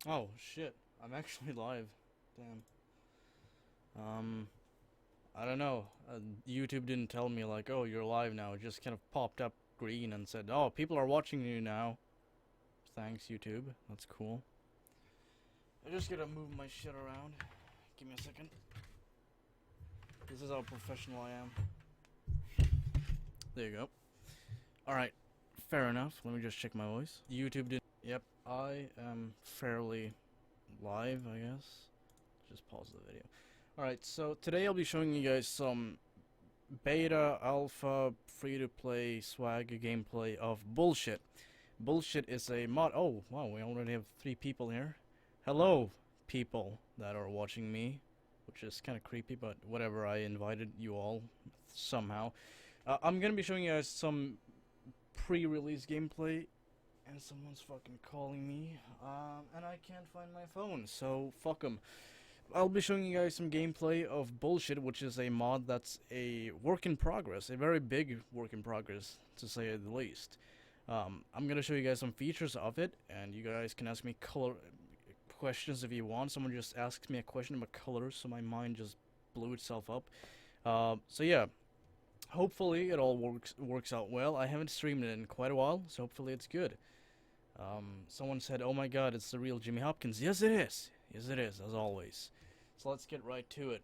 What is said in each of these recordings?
Oh shit, I'm actually live. Damn. I don't know. YouTube didn't tell me like, oh, you're live now. It just kind of popped up green and said, oh, people are watching you now. Thanks, YouTube. That's cool. I just gotta move my shit around. Give me a second. This is how professional I am. There you go. Alright, fair enough. Let me just check my voice. YouTube didn't. Yep, I am fairly live, I guess. Just pause the video. Alright, so today I'll be showing you guys some beta, alpha, free-to-play swag gameplay of BullShit. BullShit is a mod. Oh, wow, we already have 3 people here. Hello, people that are watching me, which is kind of creepy, but whatever, I invited you all somehow. I'm gonna be showing you guys some pre-release gameplay, and someone's fucking calling me, and I can't find my phone, so fuck 'em. I'll be showing you guys some gameplay of BullShit, which is a mod that's a work in progress, a very big work in progress, to say the least. I'm gonna show you guys some features of it, and you guys can ask me color questions if you want. Someone just asked me a question about colors, so my mind just blew itself up. So yeah, hopefully it all works out well. I haven't streamed it in quite a while, so hopefully it's good. Someone said, "Oh my God, it's the real Jimmy Hopkins." Yes, it is. Yes, it is, as always. So let's get right to it.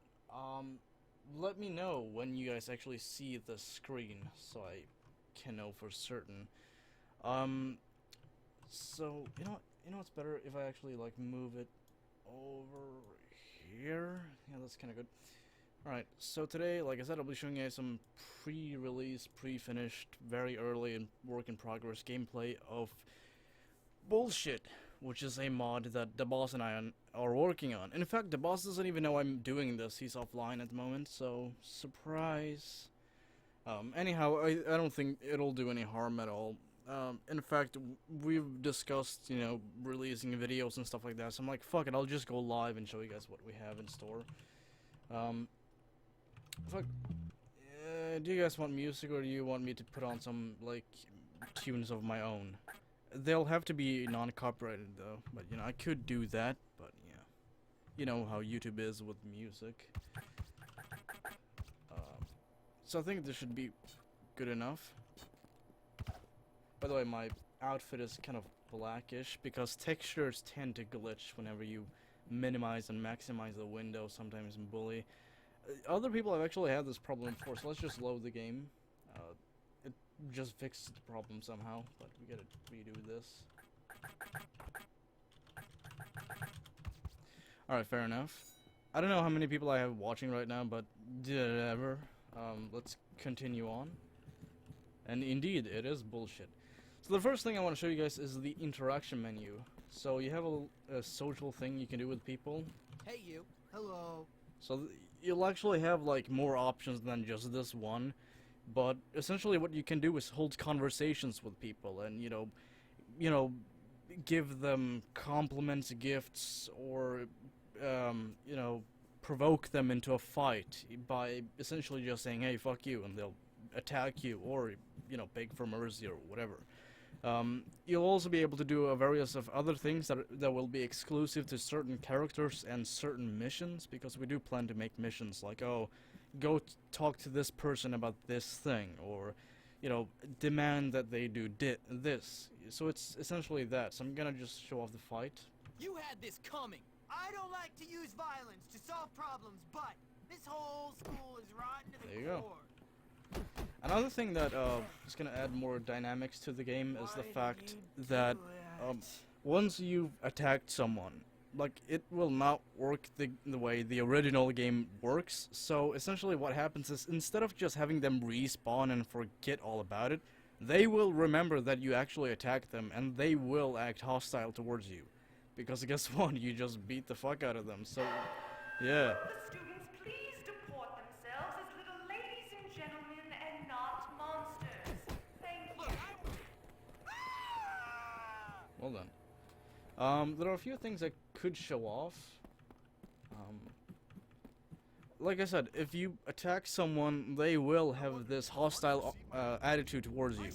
Let me know when you guys actually see the screen, so I can know for certain. So you know what's better if I actually like move it over here. Yeah, that's kind of good. Alright, so today, like I said, I'll be showing you guys some pre-release, pre-finished, very early and work in progress gameplay of BullShit, which is a mod that the boss and I are working on. In fact, the boss doesn't even know I'm doing this. He's offline at the moment, so surprise. Anyhow, I don't think it'll do any harm at all. In fact, we've discussed, releasing videos and stuff like that, so I'm like, fuck it, I'll just go live and show you guys what we have in store. Fuck. Do you guys want music, or do you want me to put on some, like, tunes of my own? They'll have to be non-copyrighted, though, but, I could do that, but, yeah. You know how YouTube is with music. So I think this should be good enough. By the way, my outfit is kind of blackish because textures tend to glitch whenever you minimize and maximize the window, sometimes in Bully. Other people have actually had this problem before, so let's just load the game. It just fixed the problem somehow, but we gotta redo this. Alright, fair enough. I don't know how many people I have watching right now, but whatever. Let's continue on. And indeed, it is BullShit. So the first thing I want to show you guys is the interaction menu. So you have a social thing you can do with people. Hey you. Hello. So you'll actually have like more options than just this one. But essentially what you can do is hold conversations with people and, give them compliments, gifts, or, provoke them into a fight by essentially just saying, hey, fuck you, and they'll attack you, or, beg for mercy or whatever. You'll also be able to do a various of other things that will be exclusive to certain characters and certain missions, because we do plan to make missions like, oh, go talk to this person about this thing, or, demand that they do this. So it's essentially that. So I'm gonna just show off the fight. You had this coming. I don't like to use violence to solve problems, but this whole school is rotten to the There you core. go. Another thing that is gonna add more dynamics to the game is the fact that once you've attacked someone, like, it will not work the way the original game works. So essentially what happens is, instead of just having them respawn and forget all about it, they will remember that you actually attacked them, and they will act hostile towards you. Because guess what? You just beat the fuck out of them, so yeah. The students please deport themselves as little ladies and gentlemen and not monsters. Thank you. Well done. There are a few things I could show off. Like I said, if you attack someone, they will have this hostile attitude towards you.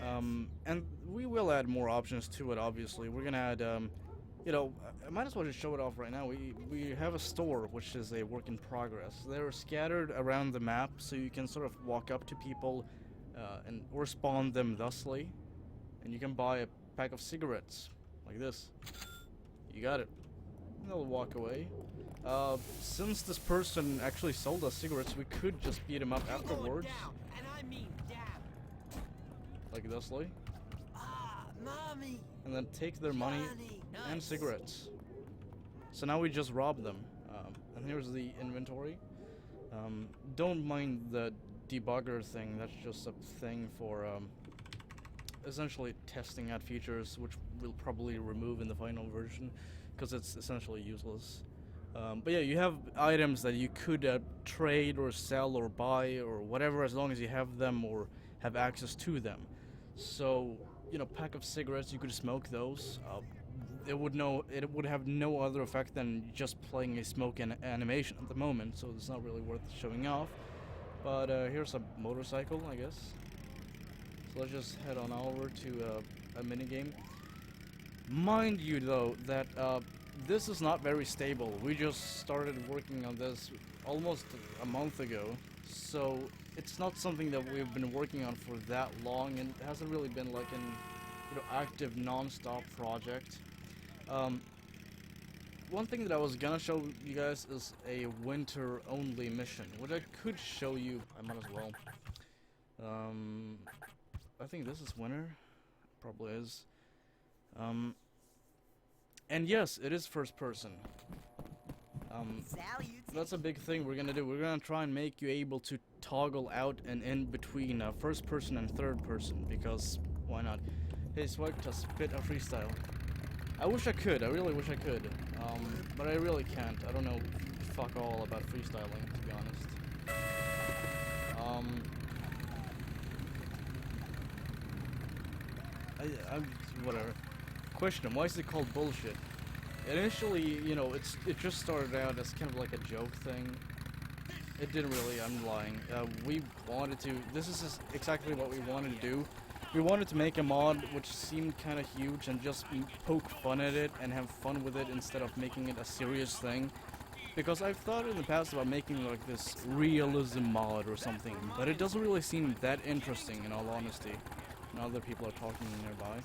And we will add more options to it, obviously. We're gonna add you know, I might as well just show it off right now. We have a store which is a work in progress. They're scattered around the map, so you can sort of walk up to people and or spawn them thusly, and you can buy a pack of cigarettes like this. You got it. And they'll walk away. Since this person actually sold us cigarettes, we could just beat him up You're going afterwards, down, and I mean down. like thusly, Ah, mommy. and then take their money Johnny, and nice. cigarettes. So now we just robbed them. And here's the inventory. Don't mind the debugger thing. That's just a thing for essentially testing out features, which we'll probably remove in the final version because it's essentially useless. But yeah, you have items that you could trade or sell or buy or whatever, as long as you have them or have access to them. So, you know, pack of cigarettes, you could smoke those. It would have no other effect than just playing a smoke animation at the moment, so it's not really worth showing off. But here's a motorcycle, I guess. So let's just head on over to a minigame. Mind you, though, that this is not very stable. We just started working on this almost a month ago, so it's not something that we've been working on for that long, and it hasn't really been like an active non-stop project. One thing that I was gonna show you guys is a winter-only mission, which I could show you. I might as well. I think this is winter. Probably is. And yes, it is first person. That's a big thing we're gonna do. We're gonna try and make you able to toggle out and in between first person and third person, because why not? Hey, Swag, to spit a freestyle. I wish I could. I really wish I could. But I really can't. I don't know fuck all about freestyling, to be honest. I'm whatever. Question: why is it called bullshit? Initially, you know, it just started out as kind of like a joke thing. It didn't really. I'm lying. We wanted to. This is just exactly what we wanted to do. We wanted to make a mod which seemed kind of huge and just poke fun at it and have fun with it instead of making it a serious thing. Because I've thought in the past about making like this realism mod or something, but it doesn't really seem that interesting in all honesty. And other people are talking nearby.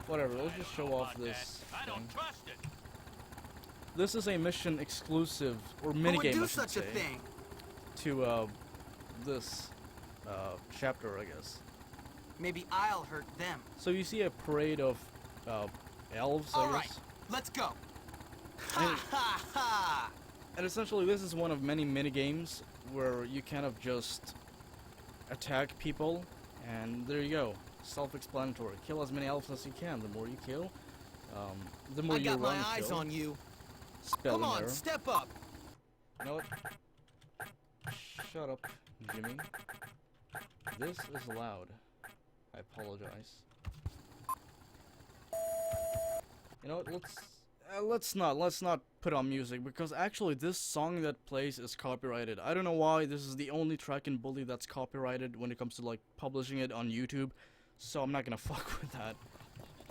Whatever, let's just show off this thing. This is a mission exclusive, or minigame, I should say, to this chapter, I guess. Maybe I'll hurt them. So you see a parade of elves, I guess. Alright, let's go. Ha ha ha! And essentially this is one of many minigames where you kind of just attack people, and there you go. Self-explanatory. Kill as many elves as you can. The more you kill, the more you run. I got my eyes on you. Spelling Come on, error. step up. You know what? Shut up, Jimmy. This is loud. I apologize. You know what? Let's not put on music, because actually this song that plays is copyrighted. I don't know why. This is the only track in Bully that's copyrighted when it comes to like publishing it on YouTube, so I'm not gonna fuck with that.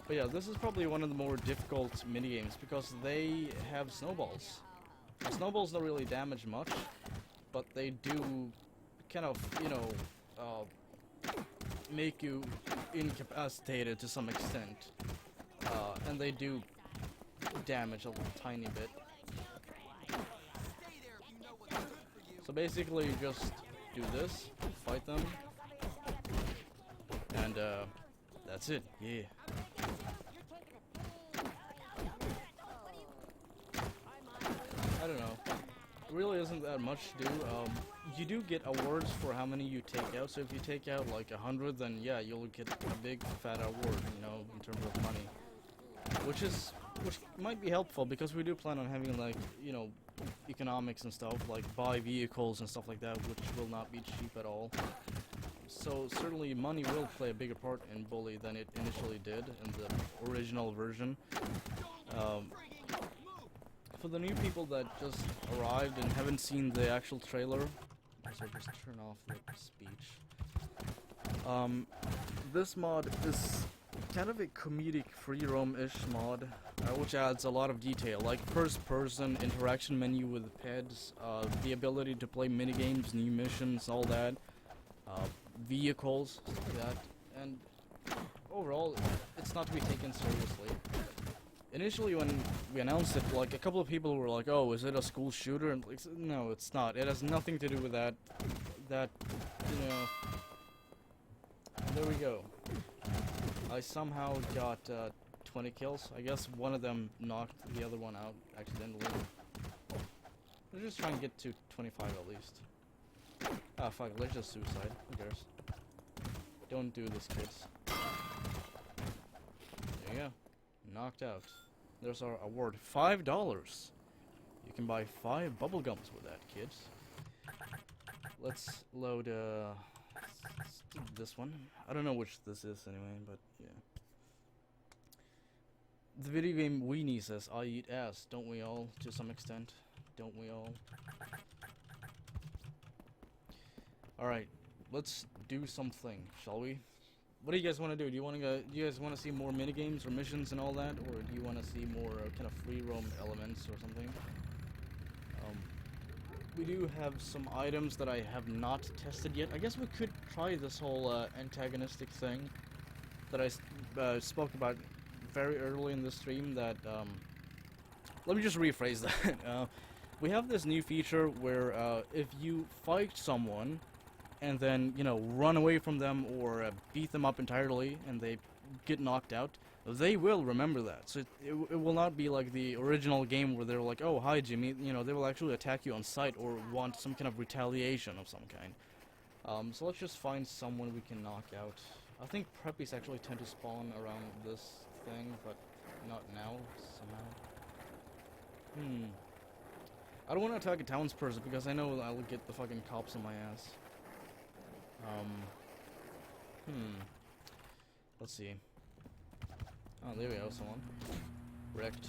But yeah, this is probably one of the more difficult minigames because they have snowballs. The snowballs don't really damage much, but they do kind of, you know, make you incapacitated to some extent, and they do damage a little tiny bit. So basically you just do this, fight them, and that's it. Yeah. I don't know. Really isn't that much to do. You do get awards for how many you take out, so if you take out like 100, then yeah, you'll get a big fat award, you know, in terms of money. Which might be helpful, because we do plan on having, like, you know, economics and stuff, like buy vehicles and stuff like that, which will not be cheap at all. So certainly money will play a bigger part in Bully than it initially did in the original version. For the new people that just arrived and haven't seen the actual trailer, so just turn off the speech. This mod is kind of a comedic free roam-ish mod. which adds a lot of detail, like first-person interaction menu with pets, the ability to play minigames, new missions, all that, vehicles, stuff like that, and overall, it's not to be taken seriously. Initially, when we announced it, like, a couple of people were like, "Oh, is it a school shooter?" And like, no, it's not. It has nothing to do with that. You know. There we go. I somehow got 20 kills. I guess one of them knocked the other one out accidentally. Let's just try and get to 25 at least. Ah, fuck, let's just suicide. Who cares? Don't do this, kids. There you go. Knocked out. There's our award. $5. You can buy 5 bubblegums with that, kids. Let's load, let's do this one. I don't know which this is anyway, but yeah. The video game Weenie says, I eat ass, don't we all, to some extent? Don't we all? Alright, let's do something, shall we? What do you guys want to do? Do you guys want to see more minigames or missions and all that? Or do you want to see more kind of free roam elements or something? We do have some items that I have not tested yet. I guess we could try this whole antagonistic thing that I spoke about very early in the stream. That let me just rephrase that. We have this new feature where if you fight someone and then, you know, run away from them or beat them up entirely and they get knocked out, they will remember that. So it will not be like the original game where they're like, oh, hi Jimmy, you know, they will actually attack you on sight or want some kind of retaliation of some kind. So let's just find someone we can knock out. I think preppies actually tend to spawn around this thing, but not now, somehow. I don't want to attack a townsperson because I know I'll get the fucking cops on my ass. Let's see. Oh, there we go, someone. Wrecked.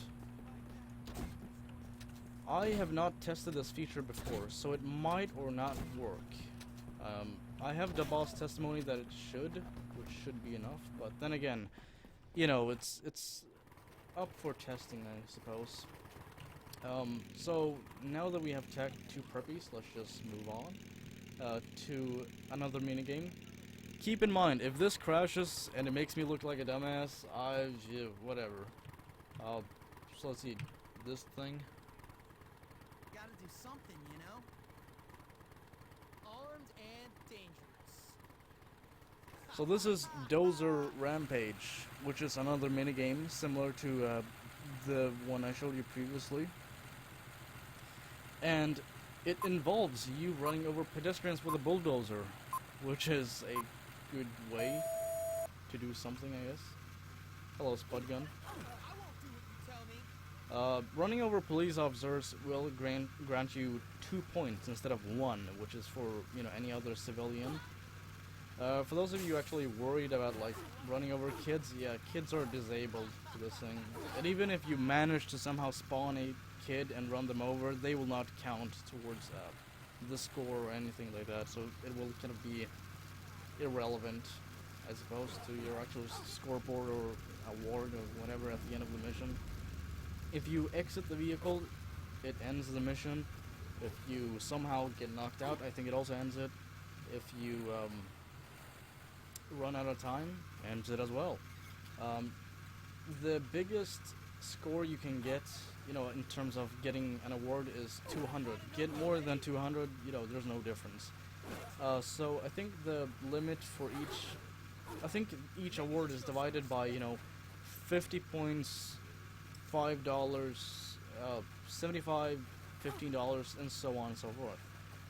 I have not tested this feature before, so it might or not work. I have the boss testimony that it should, which should be enough, but then again, you know, it's up for testing, I suppose. So now that we have tech 2 preppies, let's just move on to another minigame. Keep in mind, if this crashes and it makes me look like a dumbass, yeah, whatever. So let's see, this thing. Gotta do something, you know? Armed and dangerous. So this is Dozer Rampage, which is another minigame similar to the one I showed you previously. And it involves you running over pedestrians with a bulldozer, which is a good way to do something, I guess. Hello, Spud Gun. I won't do what you tell me. Running over police officers will grant you 2 points instead of 1, which is for, you know, any other civilian. For those of you actually worried about, like, running over kids, yeah, kids are disabled to this thing. And even if you manage to somehow spawn a kid and run them over, they will not count towards the score or anything like that, so it will kind of be irrelevant, I suppose, to your actual scoreboard or award or whatever at the end of the mission. If you exit the vehicle, it ends the mission. If you somehow get knocked out, I think it also ends it. If you run out of time, ends it as well. The biggest score you can get, you know, in terms of getting an award is 200. Get more than 200, you know, there's no difference. So I think the limit for each award is divided by, you know, 50 points, $5, 75, $15, and so on and so forth.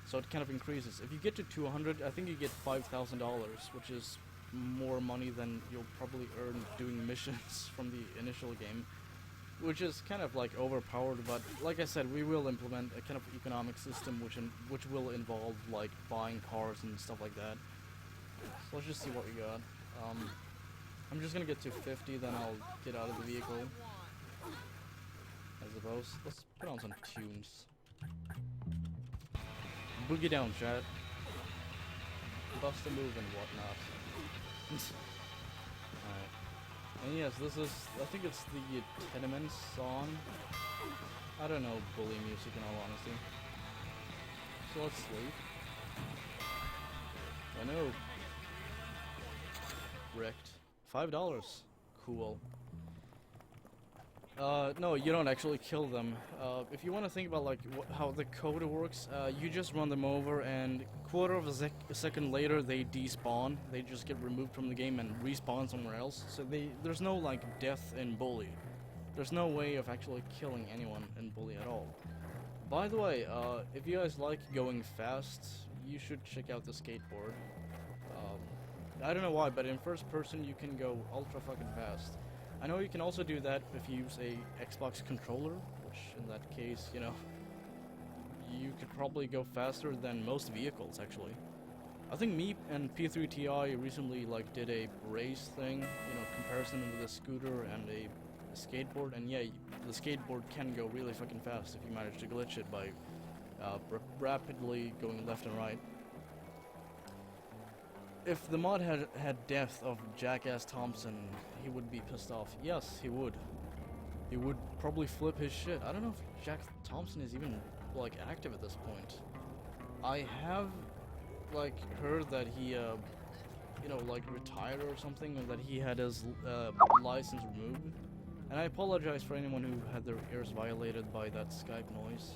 So it kind of increases. If you get to 200, I think you get $5,000, which is more money than you'll probably earn doing missions from the initial game, which is kind of like overpowered. But like I said, we will implement a kind of economic system which will involve like buying cars and stuff like that. So let's just see what we got. I'm just gonna get to 50, then I'll get out of the vehicle, I suppose. Let's put on some tunes. Boogie down, chat. Bust a move and whatnot. Alright. And yes, this is, I think it's the Tenement song. I don't know bully music in all honesty. So let's sleep. I know. Wrecked. $5. Cool. No, you don't actually kill them. If you want to think about like how the code works, you just run them over, and quarter of a second later they despawn. They just get removed from the game and respawn somewhere else. So there's no like death in Bully. There's no way of actually killing anyone in Bully at all. By the way, if you guys like going fast, you should check out the skateboard. I don't know why, but in first person you can go ultra fucking fast. I know you can also do that if you use a Xbox controller, which in that case, you know, you could probably go faster than most vehicles actually. I think me and P3TI recently like did a race thing, you know, comparison with a scooter and a skateboard, and yeah, the skateboard can go really fucking fast if you manage to glitch it by rapidly going left and right. If the mod had death of Jackass Thompson, he would be pissed off. Yes, he would. He would probably flip his shit. I don't know if Jack Thompson is even like active at this point. I have like heard that he you know, like retired or something, or that he had his license removed. And I apologize for anyone who had their ears violated by that Skype noise.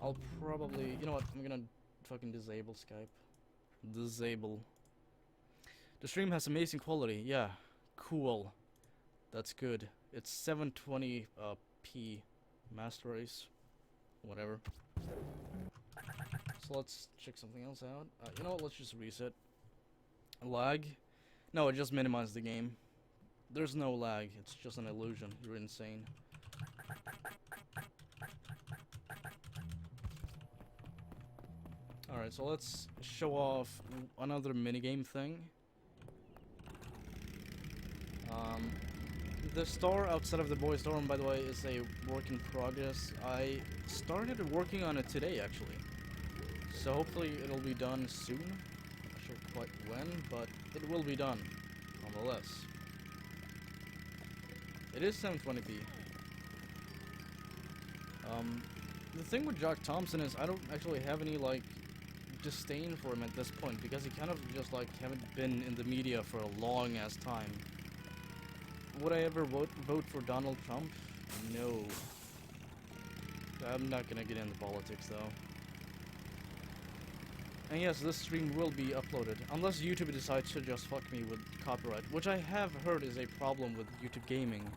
I'll probably, you know what, I'm gonna fucking disable Skype. Disable. The stream has amazing quality. Yeah, cool. That's good. It's 720p master race, whatever. So let's check something else out. You know what? Let's just reset. Lag? No, it just minimized the game. There's no lag. It's just an illusion. You're insane. Alright, so let's show off another minigame thing. The star outside of the boys' dorm, by the way, is a work in progress. I started working on it today, actually. So hopefully it'll be done soon. Not sure quite when, but it will be done, nonetheless. It is 720p. The thing with Jack Thompson is I don't actually have any, like, disdain for him at this point, because he kind of just, like, haven't been in the media for a long-ass time. Would I ever vote for Donald Trump? No. I'm not gonna get into politics, though. And yes, this stream will be uploaded, unless YouTube decides to just fuck me with copyright, which I have heard is a problem with YouTube gaming.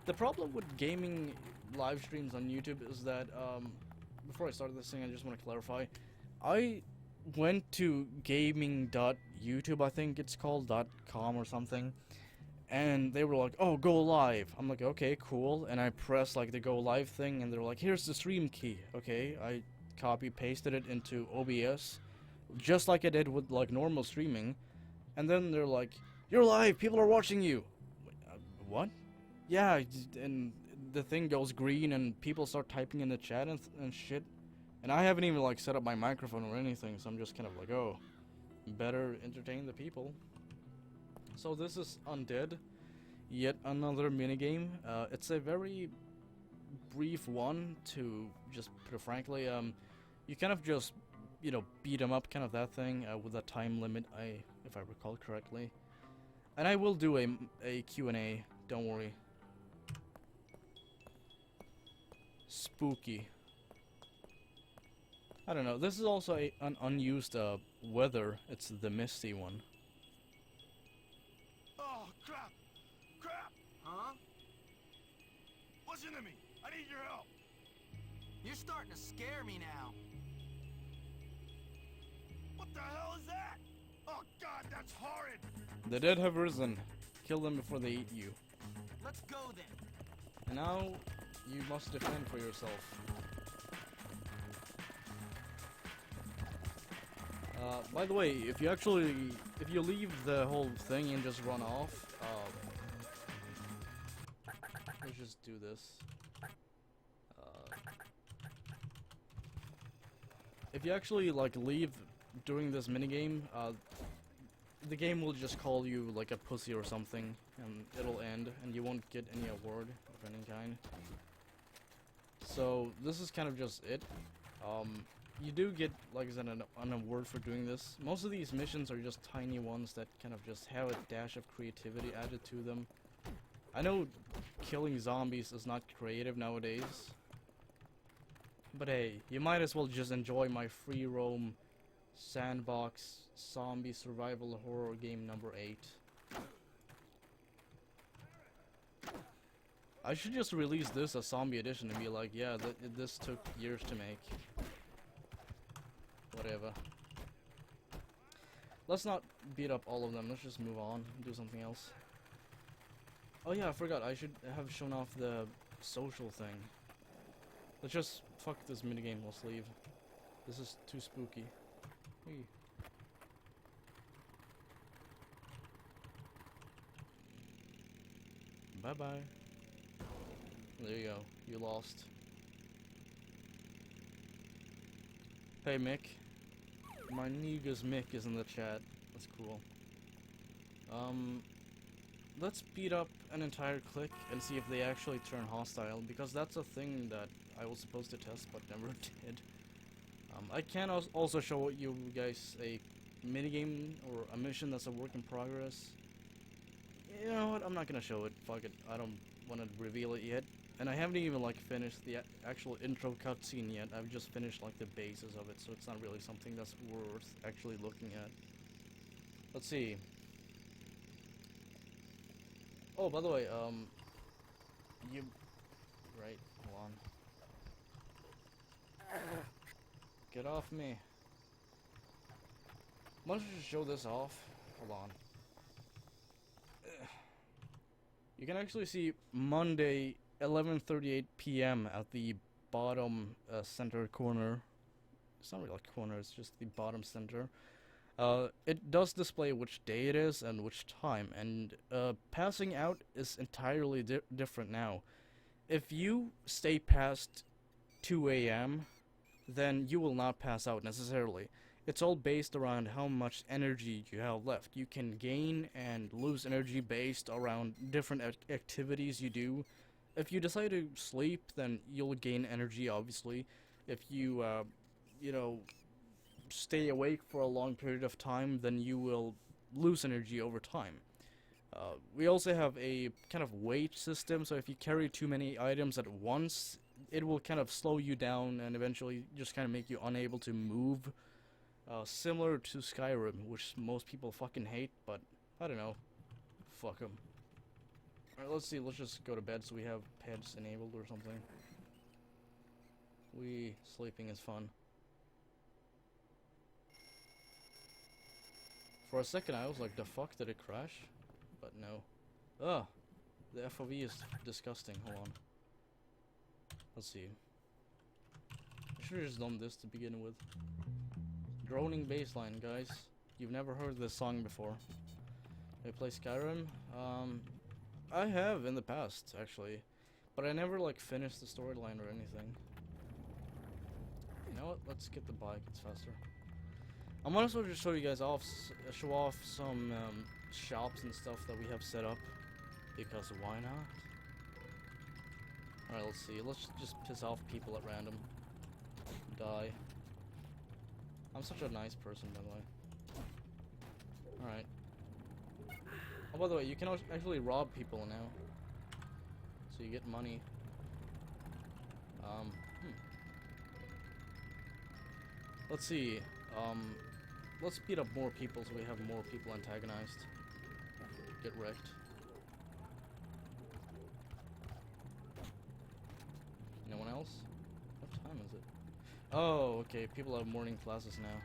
The problem with gaming live streams on YouTube is that, before I start this thing, I just want to clarify. I went to gaming.youtube, I think it's called, .com or something, and they were like, oh, go live. I'm like, okay, cool, and I pressed, like, the go live thing, and they're like, here's the stream key. Okay, I copy-pasted it into OBS, just like I did with, like, normal streaming, and then they're like, you're live, people are watching you. Wait, what? Yeah, and the thing goes green, and people start typing in the chat and shit, and I haven't even, like, set up my microphone or anything, so I'm just kind of like, oh, better entertain the people. So this is Undead, yet another minigame. It's a very brief one, to just put it frankly. You kind of just, you know, beat them up, kind of that thing, with a time limit, if I recall correctly. And I will do a Q&A, don't worry. Spooky. I don't know, this is also an unused weather. It's the misty one. Oh, crap! Crap! Huh? Listen to me! I need your help! You're starting to scare me now. What the hell is that? Oh god, that's horrid! The dead have risen. Kill them before they eat you. Let's go then. And now, you must defend for yourself. By the way, if you leave the whole thing and just run off, let's just do this. If you actually, like, leave during this minigame, the game will just call you like a pussy or something, and it'll end, and you won't get any award of any kind. So this is kind of just it. You do get, like I said, an award for doing this. Most of these missions are just tiny ones that kind of just have a dash of creativity added to them. I know killing zombies is not creative nowadays, but hey, you might as well just enjoy my free roam sandbox zombie survival horror game number 8. I should just release this as zombie edition and be like, yeah, this took years to make. Whatever. Let's not beat up all of them, let's just move on and do something else. Oh yeah, I forgot, I should have shown off the social thing. Let's just fuck this minigame, let's leave. This is too spooky. Hey. Bye bye. There you go. You lost. Hey Mick. My niggas Mick is in the chat. That's cool. Let's beat up an entire clique and see if they actually turn hostile, because that's a thing that I was supposed to test but never did. I can also show you guys a minigame or a mission that's a work in progress. You know what, I'm not gonna show it, fuck it, I don't want to reveal it yet. And I haven't even like finished the actual intro cutscene yet, I've just finished like the basis of it, so it's not really something that's worth actually looking at. Let's see. Oh, by the way, right, hold on. Get off me. Why don't you just show this off? Hold on. You can actually see Monday, 11:38 p.m. at the bottom center corner. It's not really like corner, it's just the bottom center. It does display which day it is and which time, and passing out is entirely different now. If you stay past 2 a.m., then you will not pass out necessarily. It's all based around how much energy you have left. You can gain and lose energy based around different activities you do. If you decide to sleep, then you'll gain energy, obviously. If you, you know, stay awake for a long period of time, then you will lose energy over time. We also have a kind of weight system, so if you carry too many items at once, it will kind of slow you down and eventually just kind of make you unable to move. Similar to Skyrim, which most people fucking hate, but I don't know. Fuck them. Alright, let's see, let's just go to bed so we have pets enabled or something. Sleeping is fun. For a second I was like, the fuck, did it crash? But no. Ugh! The FOV is disgusting, hold on. Let's see. I should've just done this to begin with. Droning bassline, guys. You've never heard this song before. I play Skyrim? I have in the past, actually. But I never, like, finished the storyline or anything. You know what? Let's get the bike, it's faster. I might as well just show you guys off, show off some shops and stuff that we have set up. Because why not? Alright, let's see. Let's just piss off people at random. Die. I'm such a nice person, by the way. Alright. Oh, by the way, you can actually rob people now. So you get money. Let's see. Let's beat up more people so we have more people antagonized. Get wrecked. No one else? What time is it? Oh, okay. People have morning classes now.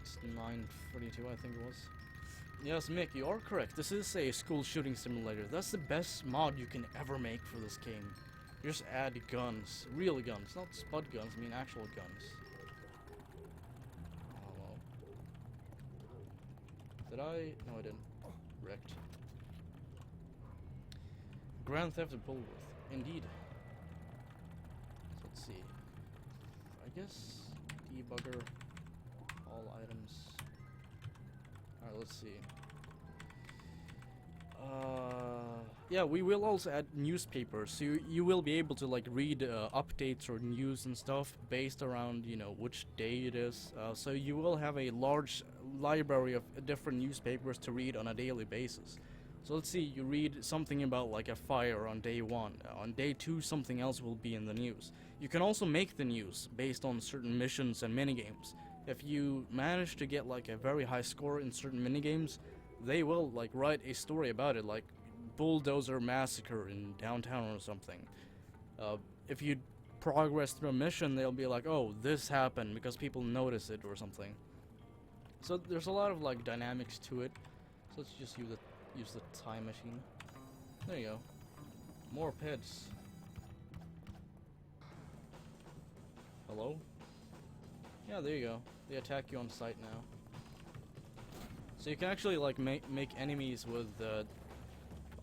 It's 9:42, I think it was. Yes, Mick, you are correct. This is a school shooting simulator. That's the best mod you can ever make for this game. You just add guns. Real guns. Not spud guns, I mean actual guns. Oh, well. Did I? No, I didn't. Wrecked. Grand Theft of Bullworth. Indeed. So let's see. I guess debugger all items. Alright, let's see. Yeah, we will also add newspapers, so you will be able to like read updates or news and stuff based around, you know, which day it is. So you will have a large library of different newspapers to read on a daily basis. So let's see, you read something about like a fire on day 1. On day 2, something else will be in the news. You can also make the news based on certain missions and minigames. If you manage to get like a very high score in certain minigames, they will like write a story about it, like bulldozer massacre in downtown or something. If you progress through a mission, they'll be like, oh, this happened because people notice it or something. So there's a lot of like dynamics to it. So let's just use the time machine. There you go. More pits. Hello? Yeah, there you go. They attack you on sight now. So you can actually like make enemies with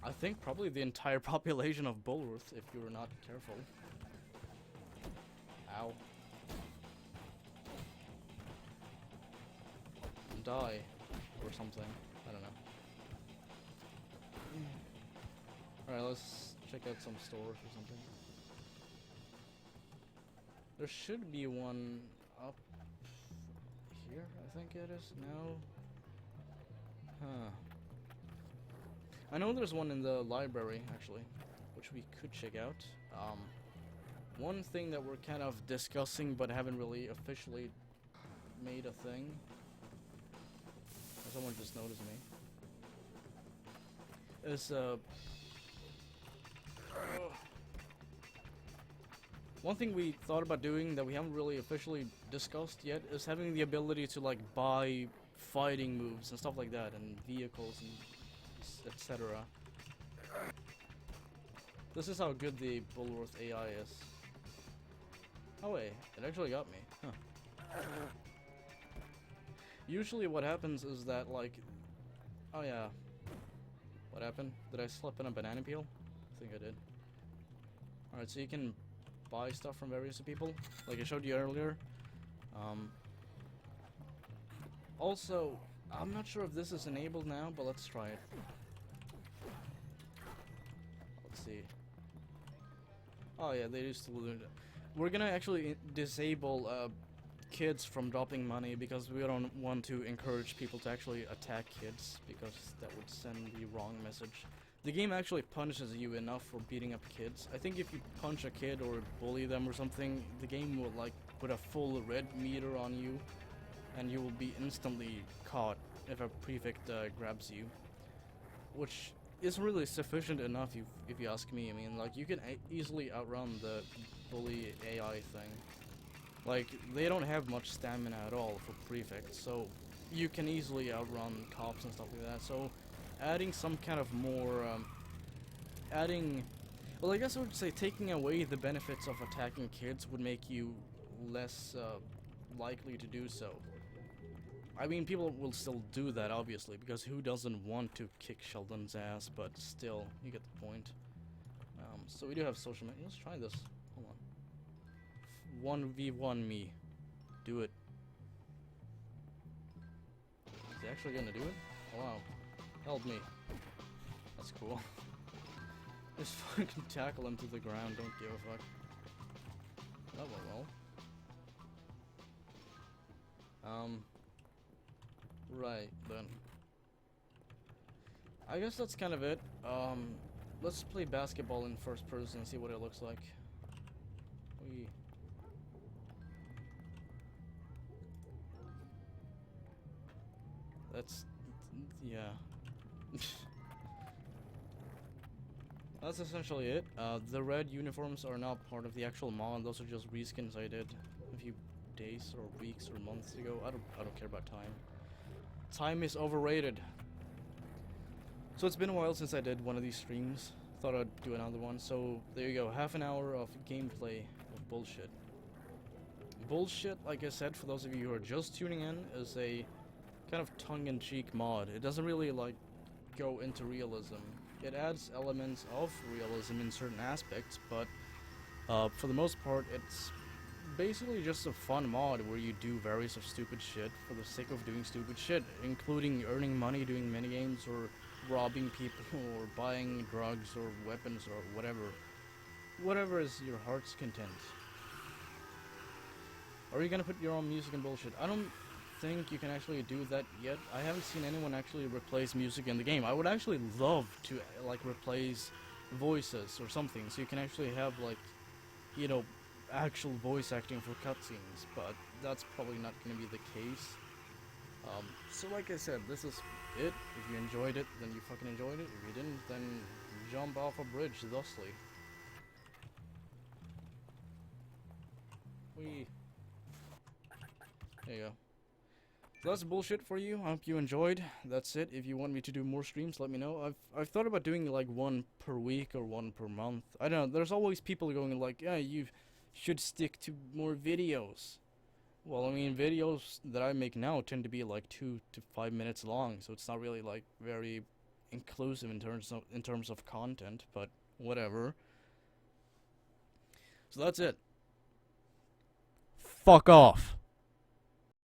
I think probably the entire population of Bullworth if you're not careful. Ow. Die or something. I don't know. Alright, let's check out some stores or something. There should be one up here, I think it is. No. Huh. I know there's one in the library, actually, which we could check out. One thing that we're kind of discussing but haven't really officially made a thing. Someone just noticed me. Is one thing we thought about doing that we haven't really officially discussed yet is having the ability to like buy fighting moves and stuff like that, and vehicles and etc. This is how good the Bullworth AI is. Oh wait, it actually got me. Huh. Usually what happens is that like... Oh yeah. What happened? Did I slip in a banana peel? I think I did. Alright, so you can buy stuff from various people, like I showed you earlier. Also, I'm not sure if this is enabled now, but let's try it. Let's see. Oh yeah, they used to do it. We're gonna actually disable kids from dropping money because we don't want to encourage people to actually attack kids, because that would send the wrong message. The game actually punishes you enough for beating up kids. I think if you punch a kid or bully them or something, the game will like put a full red meter on you, and you will be instantly caught if a prefect grabs you, which is really sufficient enough if you ask me. I mean, like, you can easily outrun the bully AI thing. Like, they don't have much stamina at all for prefects, so you can easily outrun cops and stuff like that. So adding some kind of more well, I guess I would say taking away the benefits of attacking kids would make you less likely to do so. I mean, people will still do that, obviously, because who doesn't want to kick Sheldon's ass, but still, you get the point. So we do have social media. Let's try this. Hold on. 1v1 me. Do it. Is he actually gonna do it? Oh, wow. Help me. That's cool. Just fucking tackle him to the ground, don't give a fuck. That went well. Right, then. I guess that's kind of it. Let's play basketball in first person and see what it looks like. We... That's... yeah. That's essentially it. The red uniforms are not part of the actual mod. Those are just reskins I did a few days or weeks or months ago. I don't care about time. Time is overrated. So it's been a while since I did one of these streams. Thought I'd do another one. So there you go, half an hour of gameplay of BullShit. BullShit, like I said, for those of you who are just tuning in, is a kind of tongue-in-cheek mod. It doesn't really like go into realism. It adds elements of realism in certain aspects, but for the most part, it's basically just a fun mod where you do various of stupid shit for the sake of doing stupid shit, including earning money doing minigames or robbing people or buying drugs or weapons or whatever. Whatever is your heart's content. Are you gonna put your own music and bullshit? I don't think you can actually do that yet. I haven't seen anyone actually replace music in the game. I would actually love to like replace voices or something, so you can actually have like, you know, actual voice acting for cutscenes, but that's probably not gonna be the case. So like I said, this is it. If you enjoyed it, then you fucking enjoyed it. If you didn't, then jump off a bridge thusly. There you go. So that's bullshit for you. I hope you enjoyed. That's it. If you want me to do more streams, let me know. I've thought about doing like one per week or one per month. I don't know. There's always people going like, yeah, you should stick to more videos. Well, I mean, videos that I make now tend to be like 2 to 5 minutes long, so it's not really like very inclusive in terms of content, but whatever. So that's it. Fuck off.